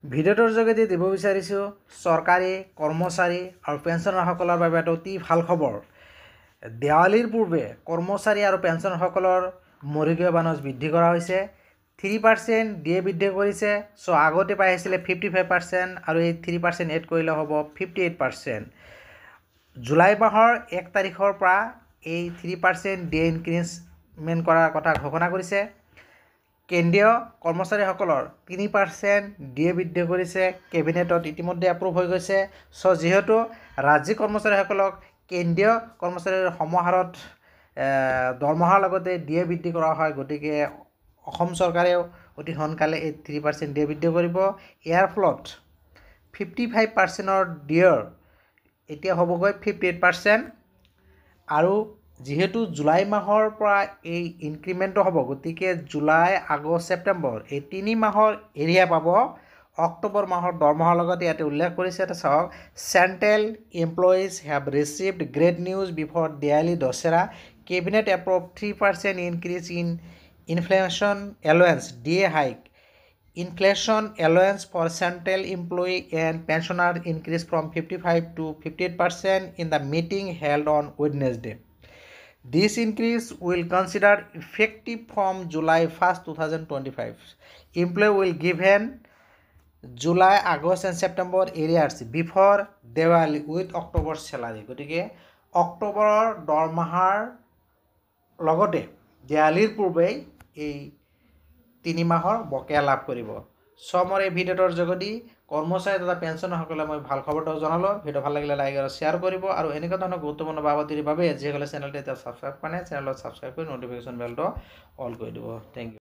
ভিডিঅ'টোৰ যোগেদি দিব বিচাৰিছোঁ চৰকাৰী কৰ্মচাৰী আৰু পেঞ্চনাৰসকলৰ বাবে এটা অতি ভাল খবৰ। দেৱালীৰ পূৰ্বে কৰ্মচাৰী আৰু পেঞ্চনাৰসকলৰ মৰিগাঁও বানজ বৃদ্ধি কৰা হৈছে। 3% দিয়ে বৃদ্ধি কৰিছে। চ' আগতে পাই আছিলে 55% আৰু এই 3% এড কৰিলে হ'ব 58%। জুলাই মাহৰ 1 তাৰিখৰ পৰা এই 3% দিয়ে ইনক্ৰিজমেণ্ট কৰাৰ কথা ঘোষণা কৰিছে। কেন্দ্ৰীয় কৰ্মচাৰীসকলৰ 3% দিয়ে বৃদ্ধি কৰিছে। কেবিনেটত ইতিমধ্যে এপ্ৰুভ হৈ গৈছে। চ' যিহেতু ৰাজ্যিক কৰ্মচাৰীসকলক কেন্দ্ৰীয় কৰ্মচাৰীৰ সমাহাৰত দৰমহাৰ লগতে দিয়ে বৃদ্ধি কৰা হয়, গতিকে অসম চৰকাৰেও অতি সোনকালে এই 3% দিয়ে বৃদ্ধি কৰিব। ইয়াৰ ফলত 55%ৰ দিয়েৰ এতিয়া হ'বগৈ 58%। আৰু যিহেতু জুলাই মাহৰ পৰা এই ইনক্ৰিমেণ্টটো হ'ব, গতিকে জুলাই আগষ্ট ছেপ্টেম্বৰ এই 3 মাহৰ এৰিয়া পাব অক্টোবৰ মাহৰ দৰমহাৰ লগত। ইয়াতে উল্লেখ কৰিছে, এটা চাওক, central employees have received great news before Diwali Dussehra. Cabinet approve 3% increase in inflation allowance দিয়ে hike. Inflation allowance for central employee and pensioner increased from 55 to 58% in the meeting held on Wednesday. This increase will consider effective from July 1st, 2025. Employee will given July, August and September arrears before Diwali with October salary. গতিকে অক্টোবৰৰ দৰমহাৰ লগতে দেৱালীৰ পূৰ্বেই এই 3 মাহৰ বকেয়া লাভ কৰিব। চ' মোৰ এই ভিডিঅ'টোৰ যোগেদি কৰ্মচাৰী তথা পেঞ্চনাৰসকলে মই ভাল খবৰটো জনালোঁ। ভিডিঅ' ভাল লাগিলে লাইক আৰু শ্বেয়াৰ কৰিব, আৰু এনেকুৱা ধৰণৰ গুৰুত্বপূৰ্ণ বাতৰিৰ বাবে যিসকলে চেনেলটো এতিয়া ছাবস্ক্ৰাইব কৰা নাই, চেনেলত ছাবস্ক্ৰাইব কৰি ন'টিফিকেশ্যন বেলটো অল কৰি দিব। Thank U.